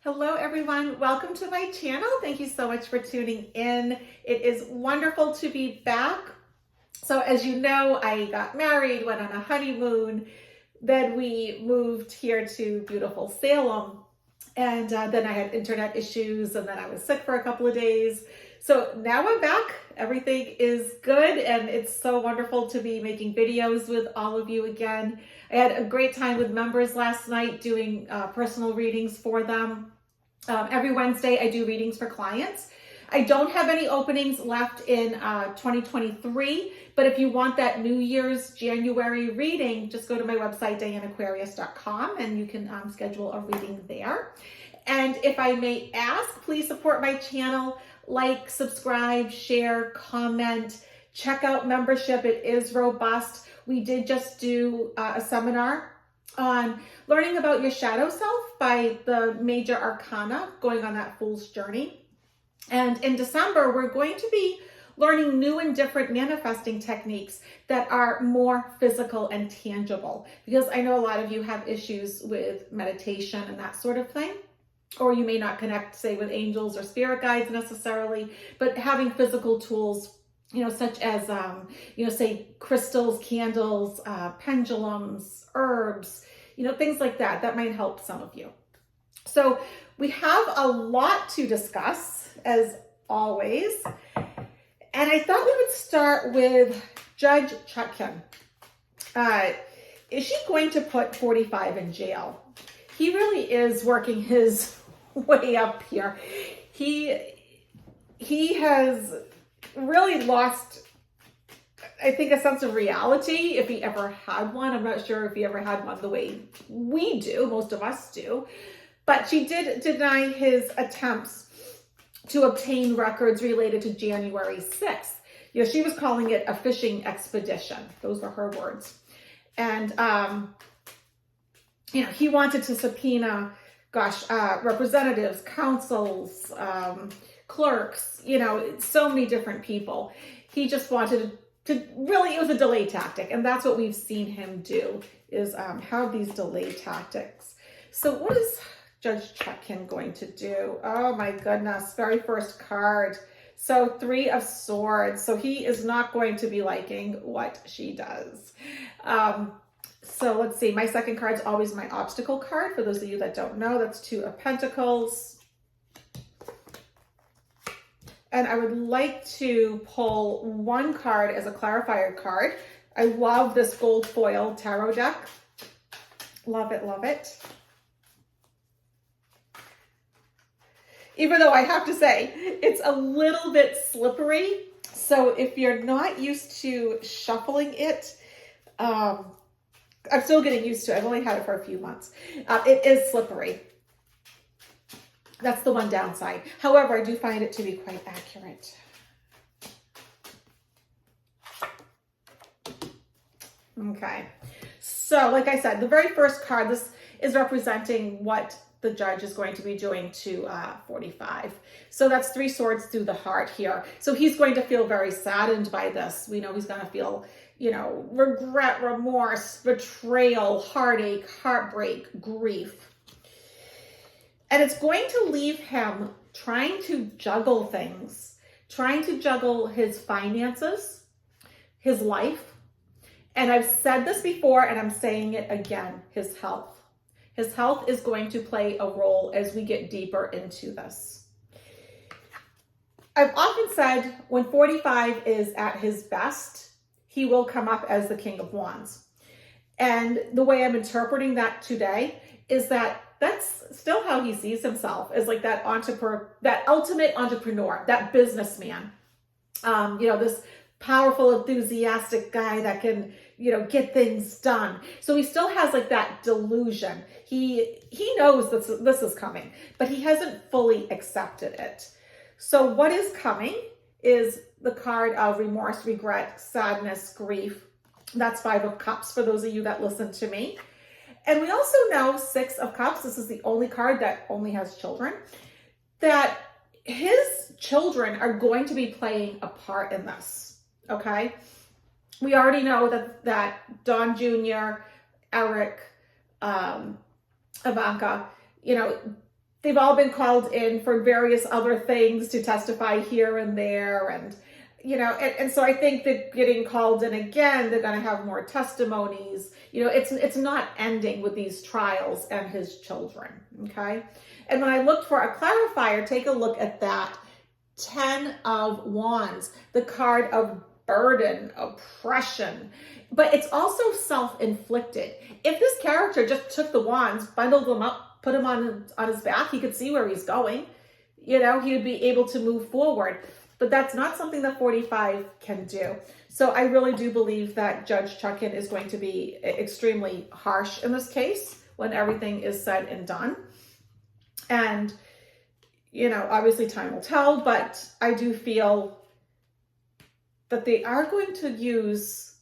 Hello everyone, welcome to my channel. Thank you so much for tuning in. It is wonderful to be back. So as you know, I got married, went on a honeymoon, then we moved here to beautiful Salem, and then I had internet issues, and then I was sick for a couple of days. So now I'm back, everything is good, and it's so wonderful to be making videos with all of you again. I had a great time with members last night doing personal readings for them. Every Wednesday I do readings for clients. I don't have any openings left in 2023, but if you want that New Year's January reading, just go to my website, dianeaquarius.com, and you can schedule a reading there. And if I may ask, please support my channel, like, subscribe, share, comment, check out membership. It is robust. We did just do a seminar on learning about your shadow self by the major arcana, going on that fool's journey. And in December, we're going to be learning new and different manifesting techniques that are more physical and tangible, because I know a lot of you have issues with meditation and that sort of thing, or you may not connect, say, with angels or spirit guides necessarily, but having physical tools, such as, say crystals, candles, pendulums, herbs, things like that, that might help some of you. So we have a lot to discuss, as always. And I thought we would start with Judge Chutkan. Is she going to put 45 in jail? He really is working his way up here. He has really lost, I think, a sense of reality, if he ever had one. I'm not sure if he ever had one the way we do, most of us do. But she did deny his attempts to obtain records related to January 6th. She was calling it a fishing expedition. Those were her words. And, he wanted to subpoena, representatives, councils, clerks, so many different people. He just wanted to really, it was a delay tactic. And that's what we've seen him do, is have these delay tactics. So what is Judge Chutkan going to do? Oh my goodness, very first card. So 3 of Swords. So he is not going to be liking what she does. So let's see, my second card is always my obstacle card. For those of you that don't know, that's 2 of Pentacles. And I would like to pull one card as a clarifier card. I love this gold foil tarot deck. Love it, love it. Even though I have to say, it's a little bit slippery. So if you're not used to shuffling it, I'm still getting used to it. I've only had it for a few months. It is slippery. That's the one downside. However, I do find it to be quite accurate. Okay. So like I said, the very first card, this is representing what the judge is going to be doing to 45. So that's 3 swords through the heart here. So he's going to feel very saddened by this. We know he's going to feel, regret, remorse, betrayal, heartache, heartbreak, grief. And it's going to leave him trying to juggle things, trying to juggle his finances, his life. And I've said this before, and I'm saying it again, his health. His health is going to play a role as we get deeper into this. I've often said when 45 is at his best, he will come up as the King of Wands. And the way I'm interpreting that today is that that's still how he sees himself, as like that entrepreneur, that ultimate entrepreneur, that businessman. This powerful, enthusiastic guy that can, get things done. So he still has like that delusion. He knows this is coming, but he hasn't fully accepted it. So what is coming is the card of remorse, regret, sadness, grief. That's 5 of Cups for those of you that listen to me. And we also know 6 of Cups. This is the only card that only has children. That his children are going to be playing a part in this, okay? We already know that Don Jr., Eric, Ivanka, they've all been called in for various other things to testify here and there. And, and so I think that getting called in again, they're going to have more testimonies. It's not ending with these trials and his children. Okay. And when I looked for a clarifier, take a look at that. 10 of Wands, the card of burden, oppression, but it's also self-inflicted. If this character just took the wands, bundled them up, put them on his back, he could see where he's going. He would be able to move forward. But that's not something that 45 can do. So I really do believe that Judge Chutkan is going to be extremely harsh in this case when everything is said and done. And, obviously time will tell, but I do feel that they are going to use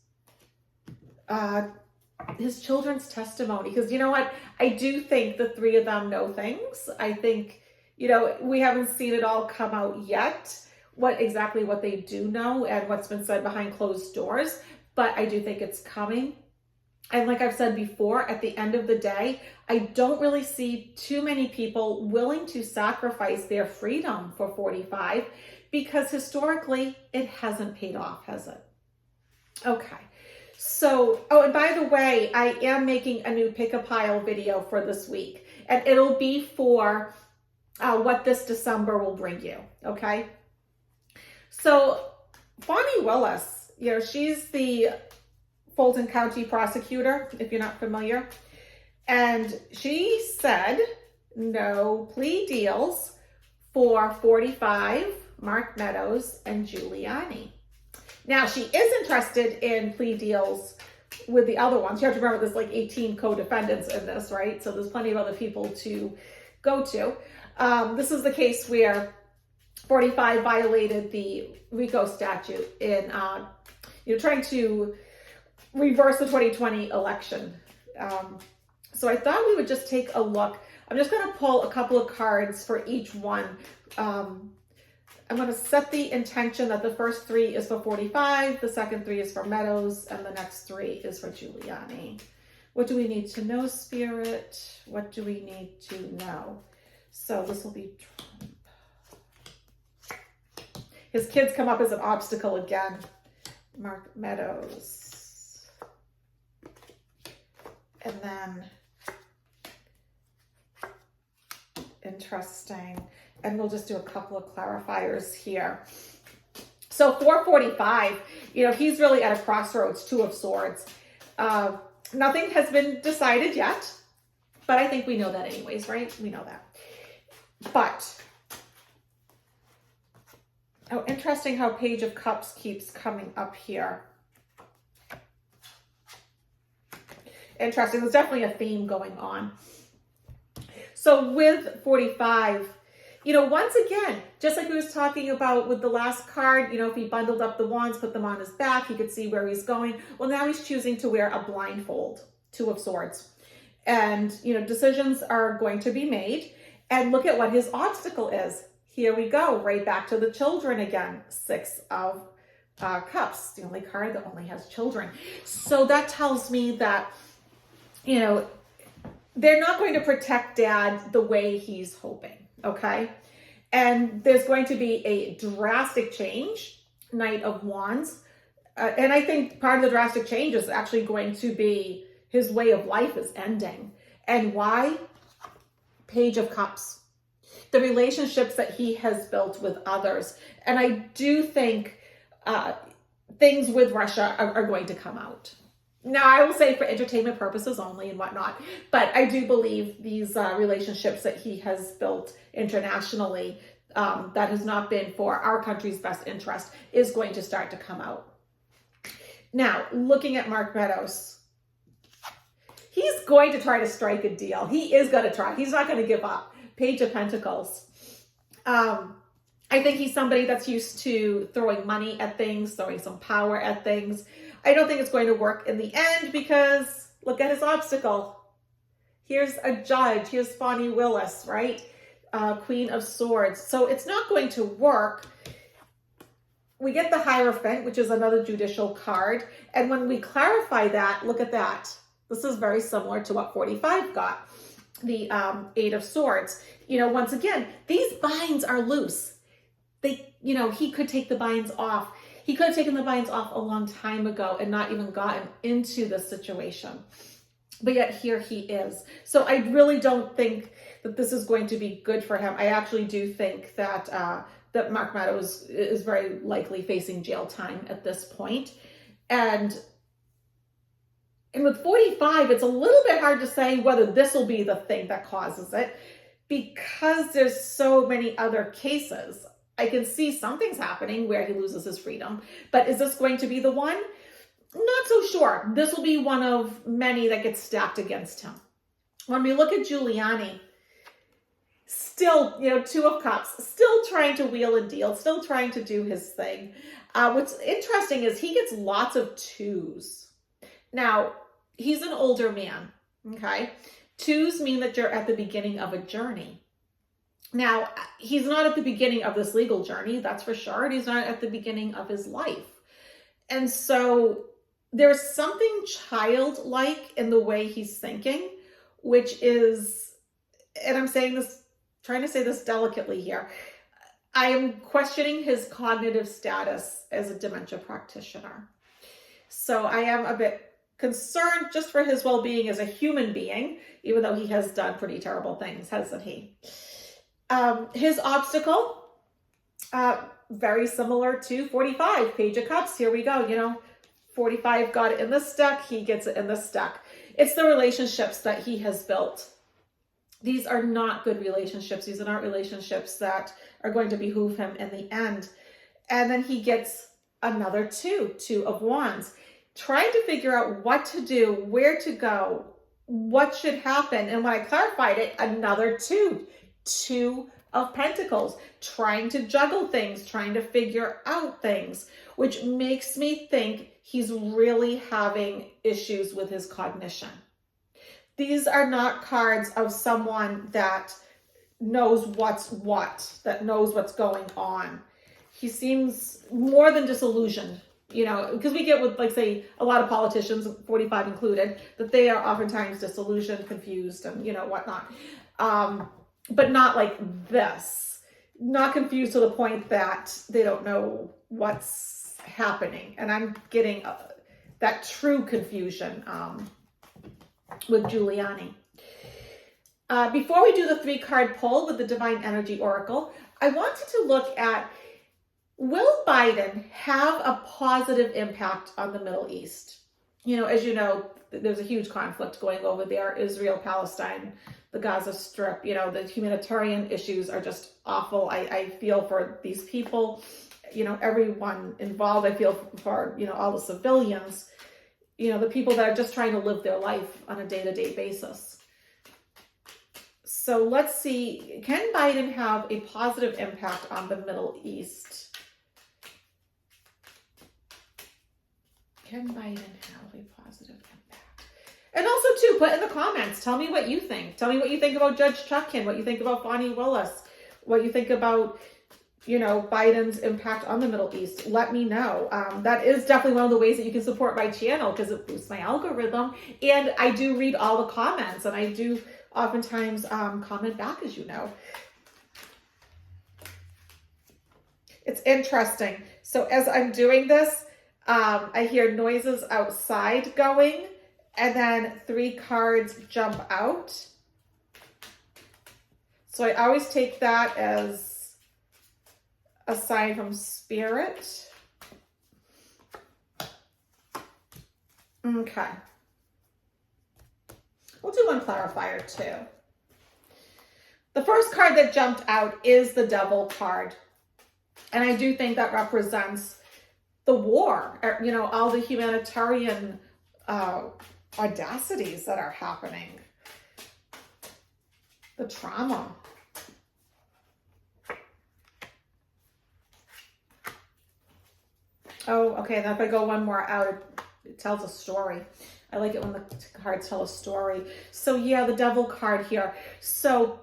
his children's testimony. Because you know what? I do think the three of them know things. I think, we haven't seen it all come out yet, what they do know and what's been said behind closed doors. But I do think it's coming. And like I've said before, at the end of the day, I don't really see too many people willing to sacrifice their freedom for 45 because historically it hasn't paid off, has it? Okay. So, and by the way, I am making a new pick a pile video for this week, and it'll be for what this December will bring you. Okay. So Fani Willis, she's the Fulton County prosecutor, if you're not familiar. And she said no plea deals for 45, Mark Meadows, and Giuliani. Now, she is interested in plea deals with the other ones. You have to remember there's like 18 co-defendants in this, right? So there's plenty of other people to go to. This is the case where 45 violated the RICO statute in trying to reverse the 2020 election. So I thought we would just take a look. I'm just going to pull a couple of cards for each one. I'm going to set the intention that the first three is for 45, the second three is for Meadows, and the next three is for Giuliani. What do we need to know, Spirit? What do we need to know? So this will be Trump. His kids come up as an obstacle again. Mark Meadows. And then, interesting. And we'll just do a couple of clarifiers here. So 445, he's really at a crossroads, Two of Swords. Nothing has been decided yet, but I think we know that anyways, right? We know that. But, interesting how Page of Cups keeps coming up here. Interesting. There's definitely a theme going on. So with 45, once again, just like we was talking about with the last card, if he bundled up the wands, put them on his back, he could see where he's going. Well, now he's choosing to wear a blindfold, Two of Swords. And, decisions are going to be made. And look at what his obstacle is. Here we go, right back to the children again. Six of Cups, the only card that only has children. So that tells me that they're not going to protect Dad the way he's hoping, okay? And there's going to be a drastic change, Knight of Wands. And I think part of the drastic change is actually going to be his way of life is ending. And why? Page of Cups. The relationships that he has built with others. And I do think things with Russia are going to come out. Now, I will say for entertainment purposes only and whatnot, but I do believe these relationships that he has built internationally that has not been for our country's best interest is going to start to come out. Now, looking at Mark Meadows, he's going to try to strike a deal. He is going to try. He's not going to give up. Page of Pentacles. I think he's somebody that's used to throwing money at things, throwing some power at things. I don't think it's going to work in the end because look at his obstacle. Here's a judge. Here's Fani Willis, right? Queen of Swords. So it's not going to work. We get the Hierophant, which is another judicial card. And when we clarify that, look at that. This is very similar to what 45 got. the Eight of Swords. Once again, these binds are loose. He could take the binds off. He could have taken the binds off a long time ago and not even gotten into this situation. But yet here he is. So I really don't think that this is going to be good for him. I actually do think that that Mark Meadows is very likely facing jail time at this point. And with 45, it's a little bit hard to say whether this will be the thing that causes it, because there's so many other cases. I can see something's happening where he loses his freedom, but is this going to be the one? Not so sure. This will be one of many that gets stacked against him. When we look at Giuliani, still, Two of Cups, still trying to wheel and deal, still trying to do his thing. What's interesting is he gets lots of twos. Now, he's an older man, okay? Twos mean that you're at the beginning of a journey. Now, he's not at the beginning of this legal journey, that's for sure, and he's not at the beginning of his life. And so there's something childlike in the way he's thinking, which is, and I'm saying this, trying to say this delicately here, I am questioning his cognitive status as a dementia practitioner. So I am a bit concerned just for his well-being as a human being, even though he has done pretty terrible things, hasn't he? His obstacle, very similar to 45, Page of Cups. Here we go. 45 got it in this deck. He gets it in this deck. It's the relationships that he has built. These are not good relationships. These are not relationships that are going to behoove him in the end. And then he gets another Two of Wands, trying to figure out what to do, where to go, what should happen. And when I clarified it, another Two of Pentacles, trying to juggle things, trying to figure out things, which makes me think he's really having issues with his cognition. These are not cards of someone that knows what's what, that knows what's going on. He seems more than disillusioned, because we get with, like, say, a lot of politicians, 45 included, that they are oftentimes disillusioned, confused, and, whatnot. But not like this. Not confused to the point that they don't know what's happening. And I'm getting that true confusion with Giuliani. Before we do the 3-card pull with the Divine Energy Oracle, I wanted to look at, will Biden have a positive impact on the Middle East? As you know, there's a huge conflict going over there, Israel, Palestine, the Gaza Strip. The humanitarian issues are just awful. I feel for these people, everyone involved. I feel for, all the civilians, the people that are just trying to live their life on a day-to-day basis. So let's see, can Biden have a positive impact on the Middle East? Can Biden have a positive impact? And also, too, put in the comments, tell me what you think. Tell me what you think about Judge Chutkan, what you think about Fani Willis, what you think about, Biden's impact on the Middle East. Let me know. That is definitely one of the ways that you can support my channel, because it boosts my algorithm. And I do read all the comments, and I do oftentimes comment back, as you know. It's interesting. So as I'm doing this, I hear noises outside going, and then 3 cards jump out. So I always take that as a sign from Spirit. Okay. We'll do one clarifier too. The first card that jumped out is the Devil card. And I do think that represents the war, all the humanitarian audacities that are happening, the trauma. Oh, okay, now if I go one more out, it tells a story. I like it when the cards tell a story. So yeah, the Devil card here. So,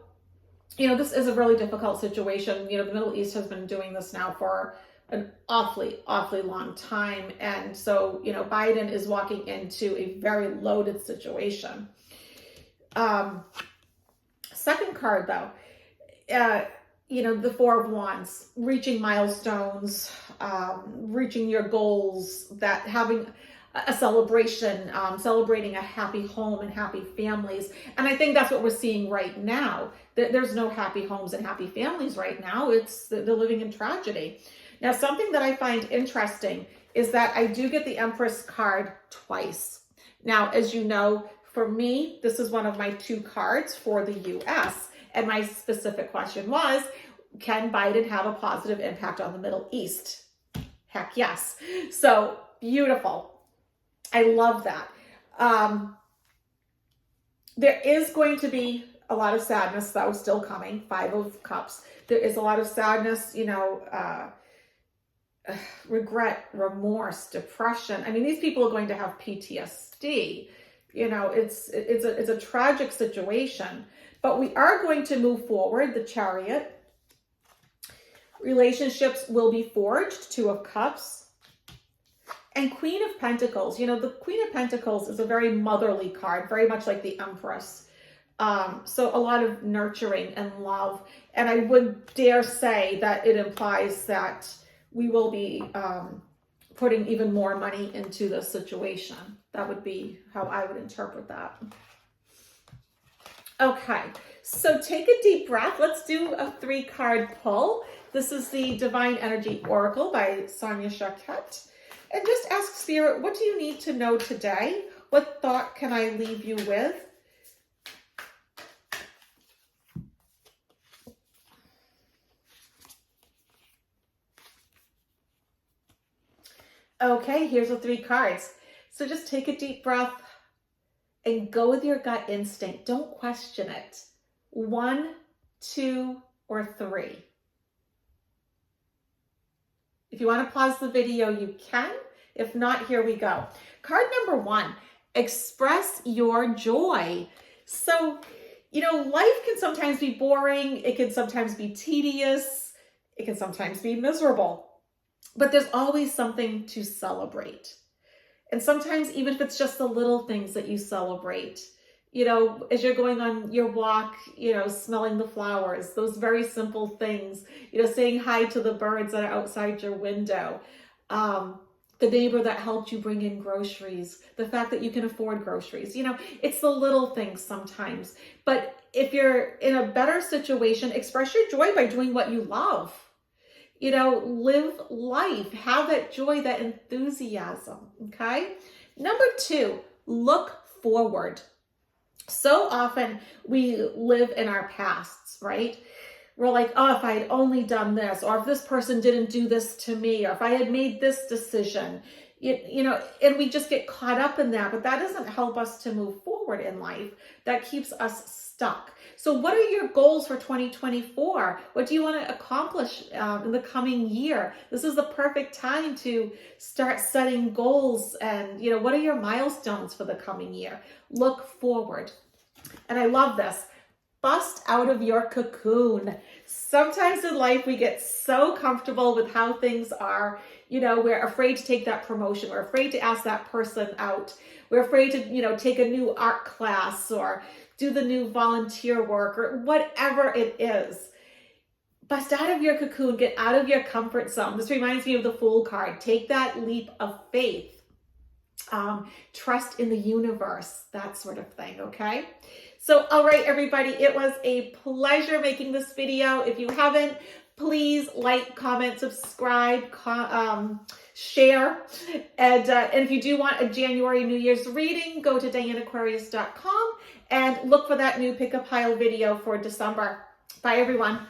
this is a really difficult situation. The Middle East has been doing this now for an awfully, awfully long time. And so, Biden is walking into a very loaded situation. Second card though, you know, the Four of Wands, reaching milestones, reaching your goals, that having a celebration, celebrating a happy home and happy families. And I think that's what we're seeing right now. There's no happy homes and happy families right now. They're living in tragedy. Now, something that I find interesting is that I do get the Empress card twice. Now, as you know, for me, this is one of my 2 cards for the US. And my specific question was, can Biden have a positive impact on the Middle East? Heck yes. So beautiful. I love that. There is going to be a lot of sadness, though, still coming. 5 of Cups. There is a lot of sadness, you know, regret, remorse, depression. I mean, these people are going to have PTSD. You know, it's a tragic situation, but we are going to move forward. The Chariot. Relationships will be forged. 2 of Cups. And Queen of Pentacles. You know, the Queen of Pentacles is a very motherly card, very much like the Empress. So a lot of nurturing and love. And I would dare say that it implies that we will be putting even more money into the situation. That would be how I would interpret that. Okay, so take a deep breath. Let's do a 3-card pull. This is the Divine Energy Oracle by Sonia Charquette. And just ask Spirit, what do you need to know today? What thought can I leave you with? Okay, here's the 3 cards. So just take a deep breath and go with your gut instinct. Don't question it. 1, 2, or 3. If you want to pause the video, you can. If not, here we go. Card number 1, express your joy. So, you know, life can sometimes be boring. It can sometimes be tedious. It can sometimes be miserable. But there's always something to celebrate. And sometimes, even if it's just the little things that you celebrate, you know, as you're going on your walk, you know, smelling the flowers, those very simple things, you know, saying hi to the birds that are outside your window, the neighbor that helped you bring in groceries, the fact that you can afford groceries, you know, it's the little things sometimes. But if you're in a better situation, express your joy by doing what you love. You know, live life, have that joy, that enthusiasm, okay? Number 2, look forward. So often we live in our pasts, right? We're like, oh, if I had only done this, or if this person didn't do this to me, or if I had made this decision, you know, and we just get caught up in that, but that doesn't help us to move forward in life. That keeps us stuck. So what are your goals for 2024? What do you want to accomplish in the coming year? This is the perfect time to start setting goals and, you know, what are your milestones for the coming year? Look forward. And I love this. Bust out of your cocoon. Sometimes in life we get so comfortable with how things are. You know, we're afraid to take that promotion. We're afraid to ask that person out. We're afraid to, you know, take a new art class or do the new volunteer work or whatever it is. Bust out of your cocoon, get out of your comfort zone. This reminds me of the Fool card. Take that leap of faith. Trust in the universe, that sort of thing, okay? So, all right, everybody, it was a pleasure making this video. If you haven't, please like, comment, subscribe, share. And if you do want a January New Year's reading, go to DianeAquarius.com and look for that new Pick a Pile video for December. Bye, everyone.